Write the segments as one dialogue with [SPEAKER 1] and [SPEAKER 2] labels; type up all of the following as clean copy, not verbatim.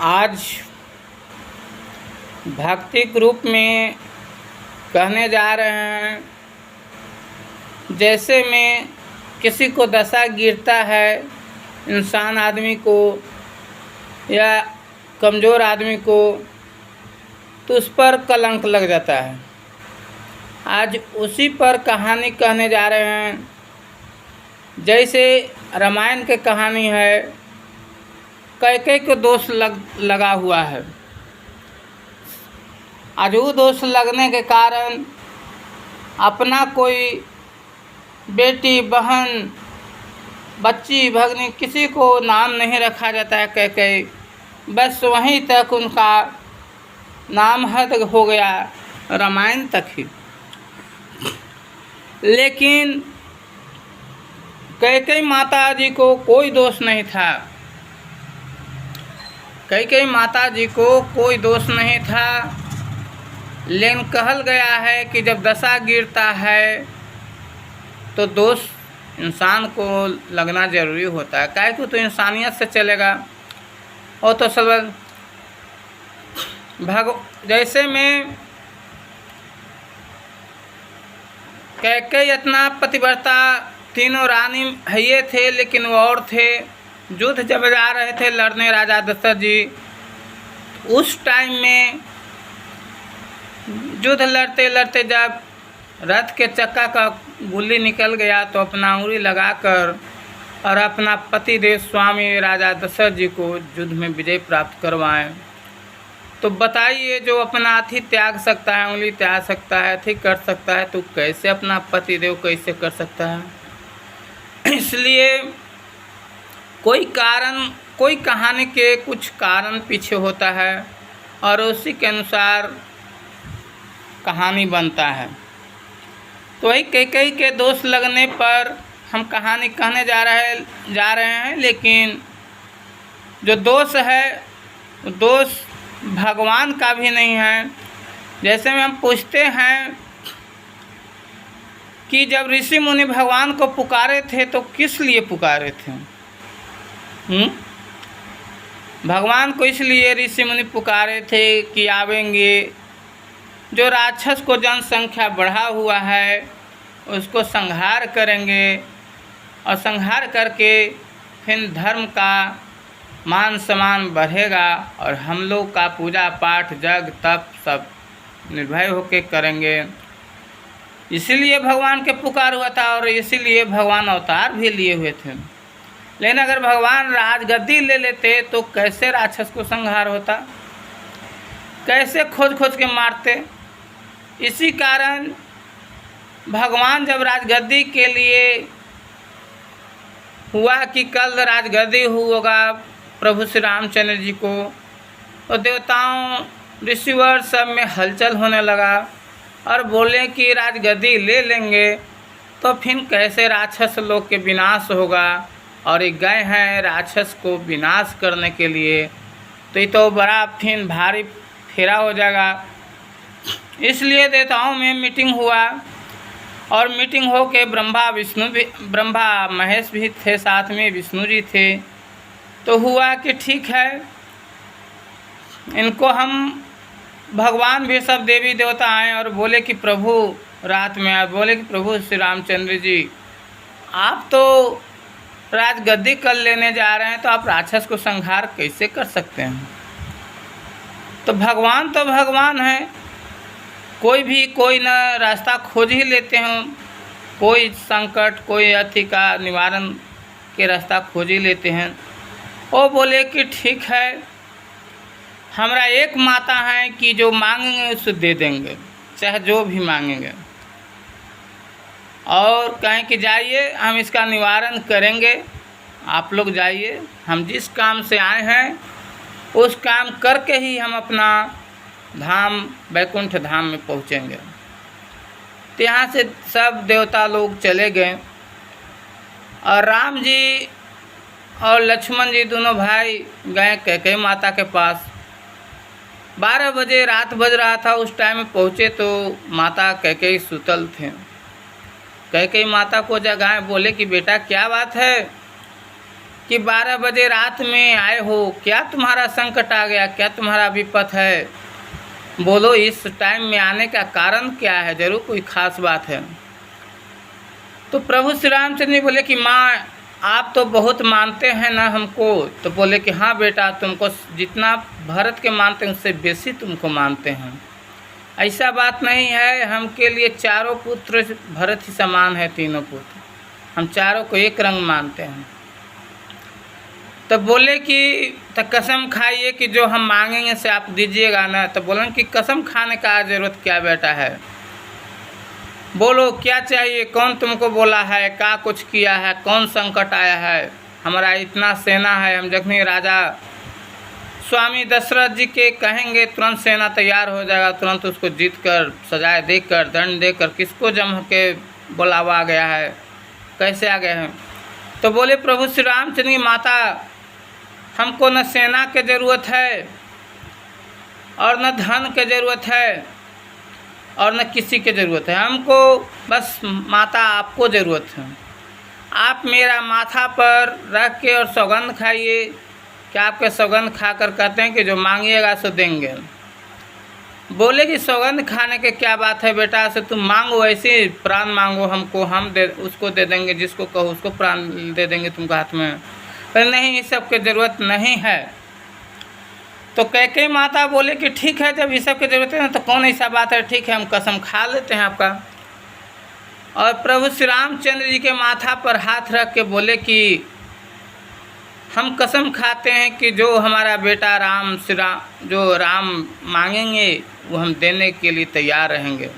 [SPEAKER 1] आज भक्ति ग्रुप में कहने जा रहे हैं, जैसे में किसी को दशा गिरता है, इंसान आदमी को या कमज़ोर आदमी को, तो उस पर कलंक लग जाता है। आज उसी पर कहानी कहने जा रहे हैं। जैसे रामायण की कहानी है, कैकेयी को दोष लगा हुआ है। आज वो दोष लगने के कारण अपना कोई बेटी, बहन, बच्ची, भगनी किसी को नाम नहीं रखा जाता है कैकेयी, बस वहीं तक उनका नाम हद हो गया, रामायण तक ही। लेकिन कैकेयी माता जी को कोई दोष नहीं था। कैकेयी माता जी को कोई दोष नहीं था, लेकिन कहल गया है कि जब दशा गिरता है तो दोष इंसान को लगना ज़रूरी होता है। काहे को तो इंसानियत से चलेगा। और तो सब जैसे में कैकेयी इतना पतिव्रता, तीनों रानी है थे, लेकिन वो और थे। युद्ध जब जा रहे थे लड़ने राजा दशरथ जी, उस टाइम में युद्ध लड़ते लड़ते जब रथ के चक्का का गुल्ली निकल गया तो अपना उंगली लगाकर और अपना पतिदेव स्वामी राजा दशरथ जी को युद्ध में विजय प्राप्त करवाएं। तो बताइए, जो अपना अथी त्याग सकता है, उंगली त्याग सकता है, अथी कर सकता है, तो कैसे अपना पतिदेव कैसे कर सकता है। इसलिए कोई कारण, कोई कहानी के कुछ कारण पीछे होता है और उसी के अनुसार कहानी बनता है। तो वही कैकेयी के दोष लगने पर हम कहानी कहने जा रहे हैं। लेकिन जो दोष है, दोष भगवान का भी नहीं है। जैसे में हम पूछते हैं कि जब ऋषि मुनि भगवान को पुकारे थे तो किस लिए पुकारे थे? भगवान को इसलिए ऋषि मुनि पुकारे थे कि आवेंगे, जो राक्षस को जनसंख्या बढ़ा हुआ है उसको संहार करेंगे, और संहार करके फिर धर्म का मान सम्मान बढ़ेगा और हम लोग का पूजा पाठ, जग तप सब निर्भय होके करेंगे। इसीलिए भगवान के पुकार हुआ था और इसीलिए भगवान अवतार भी लिए हुए थे। लेकिन अगर भगवान राजगद्दी ले लेते तो कैसे राक्षस को संहार होता, कैसे खोज खोज के मारते। इसी कारण भगवान जब राजगद्दी के लिए हुआ कि कल राजगद्दी होगा प्रभु श्री रामचंद्र जी को, तो देवताओं, ऋषिवर सब में हलचल होने लगा और बोले कि राजगद्दी ले लेंगे तो फिर कैसे राक्षस लोग के विनाश होगा, और एक गए हैं राक्षस को विनाश करने के लिए, तो ये तो बड़ा फिर भारी फेरा हो जाएगा। इसलिए देवताओं में मीटिंग हुआ और मीटिंग हो के ब्रह्मा महेश भी थे, साथ में विष्णु जी थे। तो हुआ कि ठीक है, इनको हम भगवान भी सब देवी देवता आए और बोले कि प्रभु रात में आए, बोले कि प्रभु श्री रामचंद्र जी, आप तो राजगद्दी कर लेने जा रहे हैं तो आप राक्षस को संहार कैसे कर सकते हैं? तो भगवान हैं, कोई न रास्ता खोज ही लेते हैं, कोई संकट, कोई अति का निवारण के रास्ता खोज ही लेते हैं। वो बोले कि ठीक है, हमरा एक माता है कि जो मांगेंगे उसे दे देंगे, चाहे जो भी मांगेंगे, और कहें कि जाइए हम इसका निवारण करेंगे, आप लोग जाइए, हम जिस काम से आए हैं उस काम करके ही हम अपना धाम, वैकुंठ धाम में पहुँचेंगे। तो यहाँ से सब देवता लोग चले गए और राम जी और लक्ष्मण जी दोनों भाई गए कैकेयी माता के पास। 12 बजे रात बज रहा था, उस टाइम में पहुँचे तो माता कैकेयी सुतल थे। कैकेयी माता को जगाएं, बोले कि बेटा क्या बात है, कि 12 बजे रात में आए हो, क्या तुम्हारा संकट आ गया, क्या तुम्हारा विपत है, बोलो इस टाइम में आने का कारण क्या है, जरूर कोई खास बात है। तो प्रभु श्री रामचंद्र जी बोले कि माँ आप तो बहुत मानते हैं ना हमको। तो बोले कि हाँ बेटा, तुमको जितना भरत के मानते हैं उससे बेसी तुमको मानते हैं। ऐसा बात नहीं है, हम के लिए चारों पुत्र भरत ही समान है, तीनों पुत्र हम चारों को एक रंग मानते हैं। तो बोले कि तो कसम खाइए कि जो हम मांगेंगे से आप दीजिएगा ना। तो बोले कि कसम खाने का ज़रूरत क्या बेटा है, बोलो क्या चाहिए, कौन तुमको बोला है, क्या कुछ किया है, कौन संकट आया है। हमारा इतना सेना है, हम जखनी राजा स्वामी दशरथ जी के कहेंगे तुरंत सेना तैयार हो जाएगा, तुरंत उसको जीत कर सजाए देकर दंड देकर। किसको जम के बुलावा गया है, कैसे आ गए हैं। तो बोले प्रभु श्री रामचंद्र की माता हमको न सेना के ज़रूरत है और न धन के ज़रूरत है और न किसी के ज़रूरत है, हमको बस माता आपको ज़रूरत है। आप मेरा माथा पर रख के और सौगंध खाइए कि आपके सौगंध खाकर कहते हैं कि जो मांगिएगा सो देंगे। बोले कि सौगंध खाने के क्या बात है बेटा, से तुम मांगो, ऐसे प्राण मांगो हमको, हम दे उसको दे देंगे, जिसको कहो उसको प्राण दे देंगे तुमको हाथ में। पर नहीं, इस सब की ज़रूरत नहीं है। तो कैकेयी माता बोले कि ठीक है, जब इस सब की ज़रूरत है ना तो कौन ऐसा बात है, ठीक है हम कसम खा लेते हैं आपका। और प्रभु श्री रामचंद्र जी के माथा पर हाथ रख के बोले कि हम कसम खाते हैं कि जो हमारा बेटा राम जो राम मांगेंगे वो हम देने के लिए तैयार रहेंगे।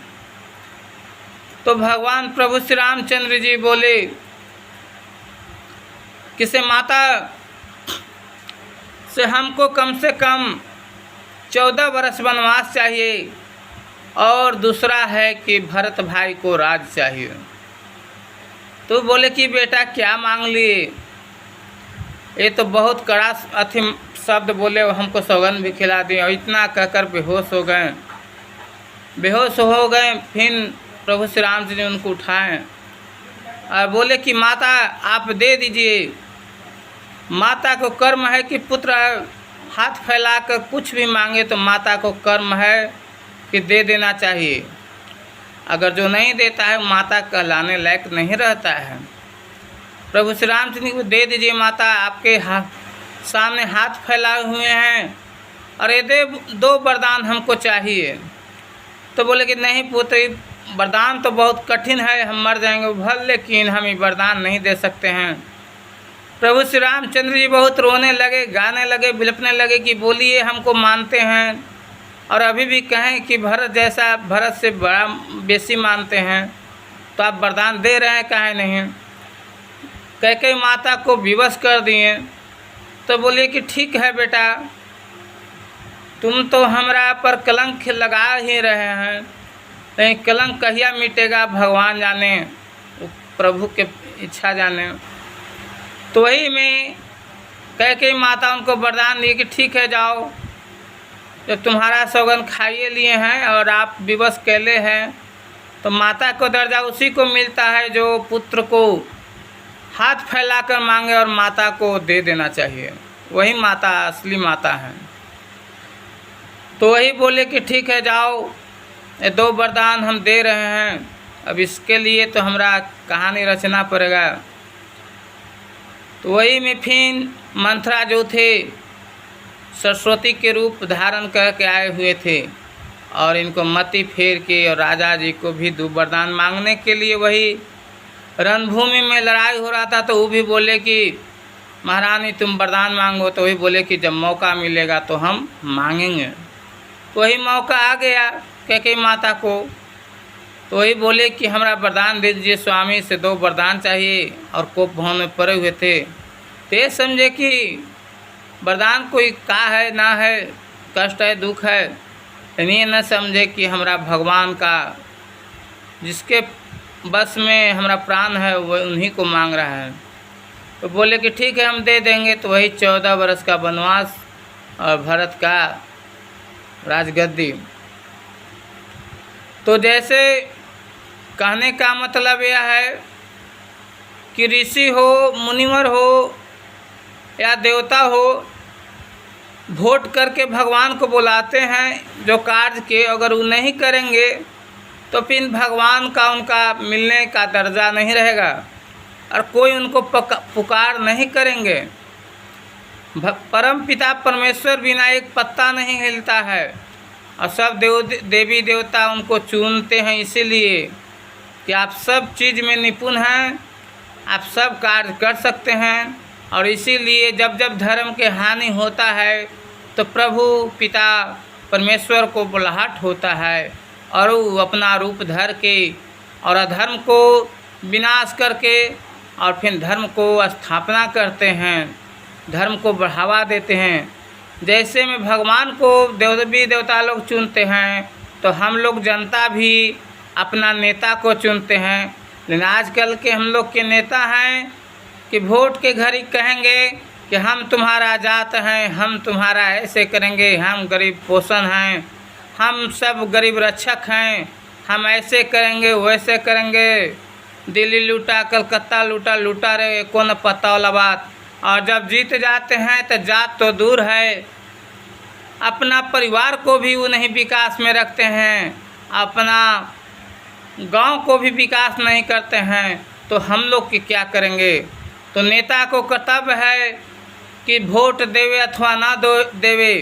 [SPEAKER 1] तो भगवान प्रभु श्री रामचंद्र जी बोले कि से माता से हमको कम से कम 14 वर्ष वनवास चाहिए और दूसरा है कि भरत भाई को राज चाहिए। तो बोले कि बेटा क्या मांग लिए, ये तो बहुत कड़ा अथी शब्द बोले, हमको सौगंध भी खिला दिए। और इतना कहकर बेहोश हो गए। फिर प्रभु श्री राम जी ने उनको उठाएं और बोले कि माता आप दे दीजिए। माता को कर्म है कि पुत्र हाथ फैलाकर कुछ भी मांगे तो माता को कर्म है कि दे देना चाहिए। अगर जो नहीं देता है माता कहलाने लायक नहीं रहता है। प्रभु श्री रामचंद्र को दे दीजिए माता, आपके सामने हाथ फैलाए हुए हैं और ये 2 वरदान हमको चाहिए। तो बोले कि नहीं पुत्र, वरदान तो बहुत कठिन है, हम मर जाएंगे भले, लेकिन हम ये वरदान नहीं दे सकते हैं। प्रभु श्री रामचंद्र जी बहुत रोने लगे, गाने लगे, बिलपने लगे कि बोलिए हमको मानते हैं और अभी भी कहें कि भरत से बड़ा बेसी मानते हैं, तो आप वरदान दे रहे हैं काहे नहीं। कैकेयी माता को विवश कर दिए। तो बोले कि ठीक है बेटा, तुम तो हमरा पर कलंक लगा ही रहे हैं, लेकिन कलंक कहिया मिटेगा भगवान जाने, प्रभु के इच्छा जाने। तो वही में कैकेयी माता उनको वरदान दिए कि ठीक है जाओ, जब तुम्हारा सौगंध खाइए लिए हैं और आप विवश कैले हैं तो माता को दर्जा उसी को मिलता है जो पुत्र को हाथ फैलाकर मांगे और माता को दे देना चाहिए। वही माता असली माता है। तो वही बोले कि ठीक है जाओ, ये 2 वरदान हम दे रहे हैं, अब इसके लिए तो हमरा कहानी रचना पड़ेगा। तो वही में फिर मंथरा जो थे सरस्वती के रूप धारण करके आए हुए थे और इनको मति फेर के और राजा जी को भी 2 वरदान मांगने के लिए वही रणभूमि में लड़ाई हो रहा था। तो वो भी बोले कि महारानी तुम वरदान मांगो। तो वही बोले कि जब मौका मिलेगा तो हम मांगेंगे। तो वही मौका आ गया कैकेयी माता को। तो वही बोले कि हमरा वरदान दे दीजिए स्वामी, से 2 वरदान चाहिए और कोप भवन में पड़े हुए थे। तो ये समझे कि वरदान कोई का है ना है, कष्ट है दुख है, ये न समझे कि हमरा भगवान का जिसके बस में हमरा प्राण है वो उन्हीं को मांग रहा है। तो बोले कि ठीक है हम दे देंगे। तो वही 14 वर्ष का वनवास और भरत का राजगद्दी। तो जैसे कहने का मतलब यह है कि ऋषि हो मुनिवर हो या देवता हो, वोट करके भगवान को बुलाते हैं जो कार्य के, अगर वो नहीं करेंगे तो फिर भगवान का उनका मिलने का दर्जा नहीं रहेगा और कोई उनको पुकार नहीं करेंगे। परम पिता परमेश्वर बिना एक पत्ता नहीं हिलता है और सब देवी देवता उनको चुनते हैं, इसीलिए कि आप सब चीज़ में निपुण हैं, आप सब कार्य कर सकते हैं। और इसीलिए जब जब धर्म के हानि होता है तो प्रभु पिता परमेश्वर को बुलाहट होता है और वो अपना रूप धर के और अधर्म को विनाश करके और फिर धर्म को स्थापना करते हैं, धर्म को बढ़ावा देते हैं। जैसे में भगवान को देवी देवता लोग चुनते हैं तो हम लोग जनता भी अपना नेता को चुनते हैं। लेकिन आजकल के हम लोग के नेता हैं कि वोट के घड़ी कहेंगे कि हम तुम्हारा जात हैं, हम तुम्हारा ऐसे करेंगे, हम गरीब पोषण हैं, हम सब गरीब रक्षक हैं, हम ऐसे करेंगे वैसे करेंगे। दिल्ली लूटा, कलकत्ता लूटा, लूटा रहे को न पता वाला बात। और जब जीत जाते हैं तो जात तो दूर है, अपना परिवार को भी वो नहीं विकास में रखते हैं, अपना गांव को भी विकास नहीं करते हैं, तो हम लोग की क्या करेंगे। तो नेता को कर्तव्य है कि वोट देवे अथवा ना देवे,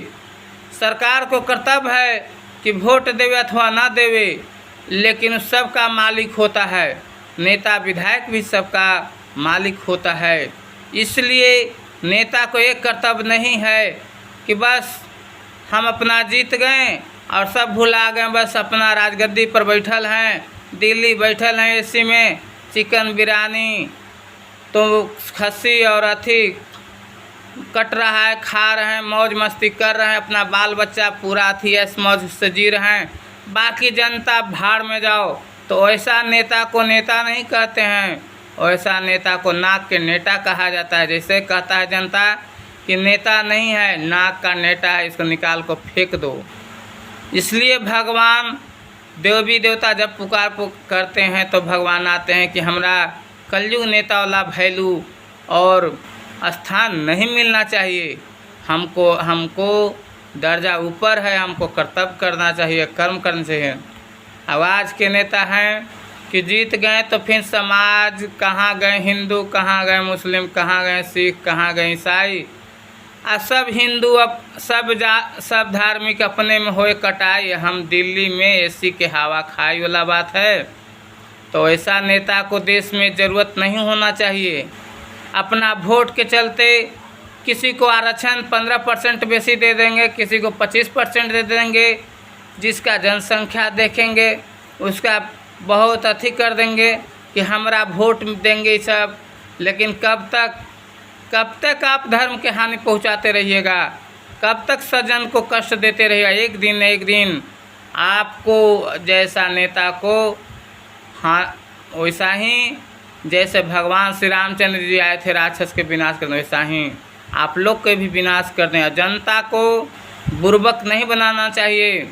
[SPEAKER 1] सरकार को कर्तव्य है कि वोट देवे अथवा ना देवे, लेकिन सबका मालिक होता है, नेता विधायक भी सबका मालिक होता है। इसलिए नेता को एक कर्तव्य नहीं है कि बस हम अपना जीत गए और सब भुला गए, बस अपना राजगद्दी पर बैठल हैं, दिल्ली बैठल हैं एसी में, चिकन बिरयानी तो खस्सी और अथी कट रहा है, खा रहे हैं, मौज मस्ती कर रहे हैं, अपना बाल बच्चा पूरा अथी ऐस मौज से जी रहे हैं, बाकी जनता भाड़ में जाओ। तो ऐसा नेता को नेता नहीं कहते हैं, ऐसा नेता को नाक के नेता कहा जाता है। जैसे कहता है जनता कि नेता नहीं है, नाक का नेता है, इसको निकाल को फेंक दो। इसलिए भगवान देवी देवता जब पुकार करते हैं तो भगवान आते हैं कि हमरा कलयुग नेता वाला वैल्यू और स्थान नहीं मिलना चाहिए, हमको दर्जा ऊपर है, हमको कर्तव्य करना चाहिए, कर्म करना चाहिए। आवाज़ के नेता हैं कि जीत गए तो फिर समाज कहाँ गए, हिंदू कहाँ गए, मुस्लिम कहाँ गए, सिख कहाँ गए, ईसाई, आ सब हिंदू अब सब धार्मिक अपने में होए कटाई, हम दिल्ली में एसी के हवा खाई वाला बात है। तो ऐसा नेता को देश में ज़रूरत नहीं होना चाहिए। अपना वोट के चलते किसी को आरक्षण 15% बेसी दे देंगे, किसी को 25% दे देंगे, जिसका जनसंख्या देखेंगे उसका बहुत अथी कर देंगे कि हमारा वोट देंगे सब। लेकिन कब तक आप धर्म के हानि पहुंचाते रहिएगा, कब तक सज्जन को कष्ट देते रहिएगा। एक दिन आपको जैसा नेता को, हाँ वैसा ही जैसे भगवान श्री रामचंद्र जी आए थे राक्षस के विनाश करने, वैसा ही आप लोग के भी विनाश कर दें। जनता को बुर्बक नहीं बनाना चाहिए।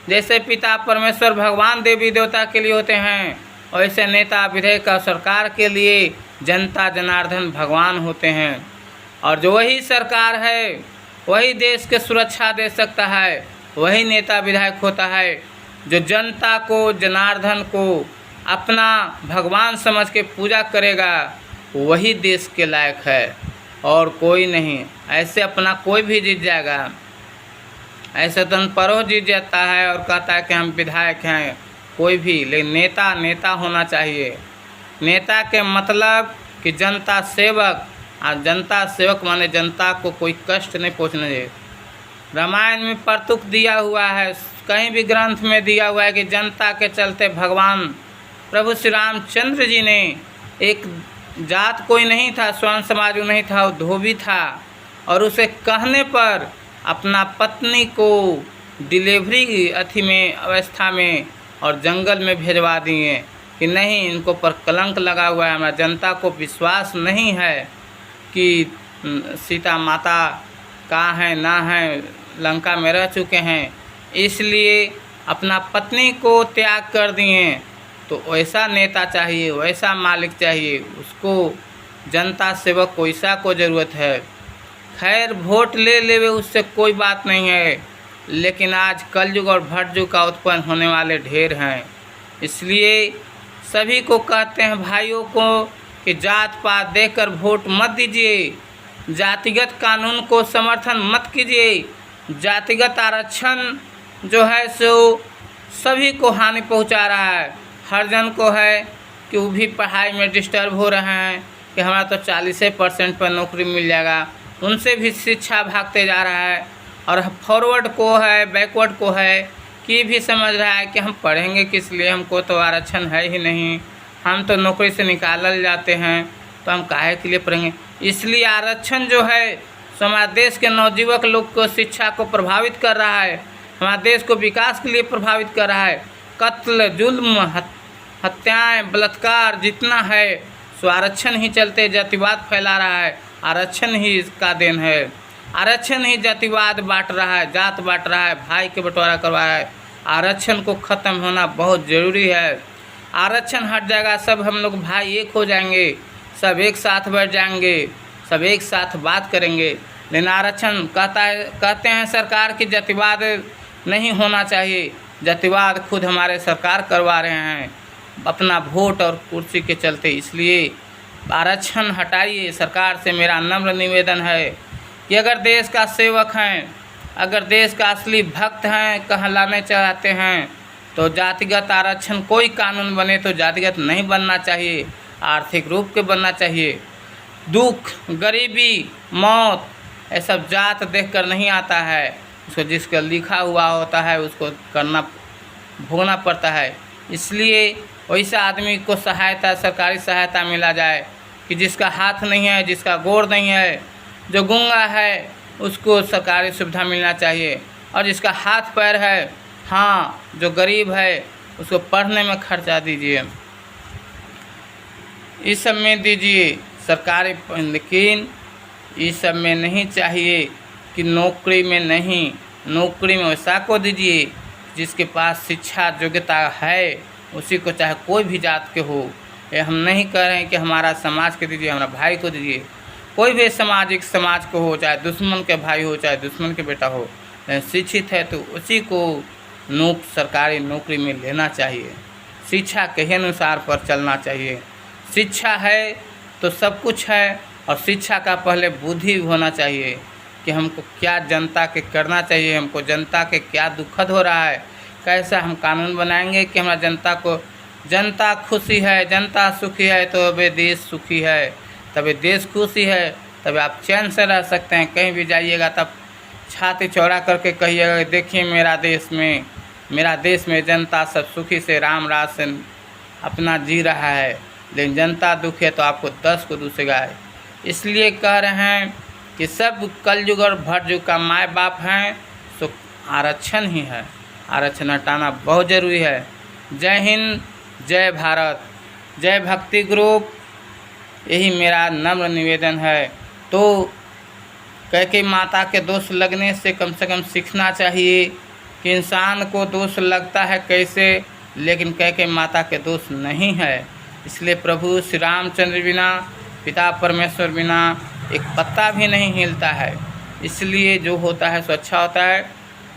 [SPEAKER 1] जैसे पिता परमेश्वर भगवान देवी देवता के लिए होते हैं, वैसे नेता विधायक और सरकार के लिए जनता जनार्दन भगवान होते हैं। और जो वही सरकार है वही देश के सुरक्षा दे सकता है, वही नेता विधायक होता है जो जनता को जनार्दन को अपना भगवान समझ के पूजा करेगा, वही देश के लायक है और कोई नहीं। ऐसे अपना कोई भी जीत जाएगा, ऐसे तो परो जीत जाता है और कहता है कि हम विधायक हैं, कोई भी। लेकिन नेता होना चाहिए। नेता के मतलब कि जनता सेवक, और जनता सेवक माने जनता को कोई कष्ट नहीं पहुँचने दे। रामायण में परतुक दिया हुआ है, कहीं भी ग्रंथ में दिया हुआ है कि जनता के चलते भगवान प्रभु श्री रामचंद्र जी ने, एक जात कोई नहीं था, स्वर्ण समाज नहीं था, वो धोबी था, और उसे कहने पर अपना पत्नी को डिलीवरी अथी में अवस्था में और जंगल में भेजवा दिए कि नहीं, इनको पर कलंक लगा हुआ है, हमारा जनता को विश्वास नहीं है कि सीता माता कहाँ हैं ना हैं, लंका में रह चुके हैं, इसलिए अपना पत्नी को त्याग कर दिए। तो वैसा नेता चाहिए, वैसा मालिक चाहिए, उसको जनता सेवक वैसा को ज़रूरत है। खैर वोट ले लेवे उससे कोई बात नहीं है, लेकिन आज कलयुग और भटयुग का उत्पन्न होने वाले ढेर हैं। इसलिए सभी को कहते हैं भाइयों को कि जात पात देखकर वोट मत दीजिए, जातिगत कानून को समर्थन मत कीजिए। जातिगत आरक्षण जो है सो सभी को हानि पहुंचा रहा है। हर जन को है कि वो भी पढ़ाई में डिस्टर्ब हो रहे हैं कि हमारा तो 40% पर नौकरी मिल जाएगा, उनसे भी शिक्षा भागते जा रहा है। और फॉरवर्ड को है, बैकवर्ड को है कि भी समझ रहा है कि हम पढ़ेंगे किस लिए, हमको तो आरक्षण है ही नहीं, हम तो नौकरी से निकाल जाते हैं, तो हम काहे के लिए पढ़ेंगे। इसलिए आरक्षण जो है सो हमारे देश के नवयुवक लोग को शिक्षा को प्रभावित कर रहा है, हमारे देश को विकास के लिए प्रभावित कर रहा है। कत्ल, जुल्म, हत्याएं, बलात्कार जितना है सो आरक्षण ही चलते जातिवाद फैला रहा है। आरक्षण ही इसका देन है। आरक्षण ही जातिवाद बांट रहा है, जात बांट रहा है, भाई के बंटवारा करवा रहा है। आरक्षण को ख़त्म होना बहुत ज़रूरी है। आरक्षण हट जाएगा, सब हम लोग भाई एक हो जाएंगे, सब एक साथ बैठ जाएंगे, सब एक साथ बात करेंगे। लेकिन आरक्षण कहते हैं सरकार की जातिवाद नहीं होना चाहिए। जातिवाद खुद हमारे सरकार करवा रहे हैं अपना वोट और कुर्सी के चलते। इसलिए आरक्षण हटाइए। सरकार से मेरा नम्र निवेदन है कि अगर देश का सेवक हैं, अगर देश का असली भक्त हैं, कहलाने चाहते हैं, तो जातिगत आरक्षण कोई कानून बने तो जातिगत नहीं बनना चाहिए, आर्थिक रूप के बनना चाहिए। दुख, गरीबी, मौत ये सब जात देखकर नहीं आता है, उसको जिसका लिखा हुआ होता है उसको भोगना पड़ता है। इसलिए वैसा आदमी को सहायता, सरकारी सहायता मिला जाए कि जिसका हाथ नहीं है, जिसका गोड़ नहीं है, जो गूंगा है उसको सरकारी सुविधा मिलना चाहिए। और जिसका हाथ पैर है, हाँ, जो गरीब है उसको पढ़ने में खर्चा दीजिए, इस सब में दीजिए सरकारी। लेकिन इस सब में नहीं चाहिए कि नौकरी में नहीं, नौकरी में वैसा को दीजिए जिसके पास शिक्षा योग्यता है, उसी को, चाहे कोई भी जात के हो। ये हम नहीं कह रहे हैं कि हमारा समाज के दीजिए, हमारा भाई को दीजिए, कोई भी सामाजिक समाज को हो, चाहे दुश्मन के भाई हो, चाहे दुश्मन के बेटा हो, शिक्षित है तो उसी को सरकारी नौकरी में लेना चाहिए। शिक्षा के अनुसार पर चलना चाहिए। शिक्षा है तो सब कुछ है, और शिक्षा का पहले बुद्धि होना चाहिए कि हमको क्या जनता के करना चाहिए, हमको जनता के क्या दुखद हो रहा है, कैसा हम कानून बनाएंगे कि हमारा जनता को, जनता खुशी है, जनता सुखी है तो अबे देश सुखी है, तभी देश खुशी है, तभी आप चैन से रह सकते हैं। कहीं भी जाइएगा तब छाती चौड़ा करके कहिएगा देखिए मेरा देश में जनता सब सुखी से राम राज से अपना जी रहा है। लेकिन जनता दुखी है तो आपको 10 को दूसरेगा। इसलिए कह रहे हैं कि सब कलयुग और भटयुग का माय बाप हैं, तो आरक्षण ही है। आरक्षण हटाना बहुत ज़रूरी है। जय हिंद, जय भारत, जय भक्ति ग्रुप, यही मेरा नम्र निवेदन है। तो कैकेयी माता के दोष लगने से कम सीखना चाहिए कि इंसान को दोष लगता है कैसे, लेकिन कैकेयी माता के दोष नहीं है। इसलिए प्रभु श्री रामचंद्र बिना, पिता परमेश्वर बिना एक पत्ता भी नहीं हिलता है। इसलिए जो होता है सो अच्छा होता है।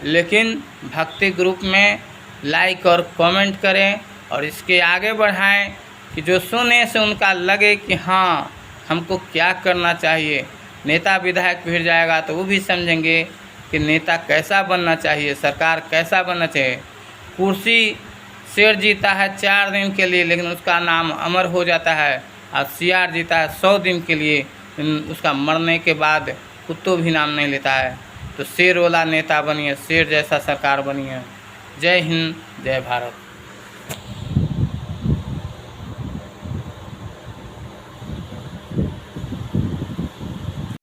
[SPEAKER 1] लेकिन भक्ति ग्रुप में लाइक और कमेंट करें और इसके आगे बढ़ाएं कि जो सुने से उनका लगे कि हाँ हमको क्या करना चाहिए। नेता विधायक भिड़ जाएगा तो वो भी समझेंगे कि नेता कैसा बनना चाहिए, सरकार कैसा बनना चाहिए। कुर्सी शेर जीता है 4 दिन के लिए, लेकिन उसका नाम अमर हो जाता है, और सियार जीता है 100 दिन के लिए, उसका मरने के बाद कुत्तों भी नाम नहीं लेता है। तो शेर वाला नेता बनिए, शेर जैसा सरकार बनिए। जय हिंद, जय भारत।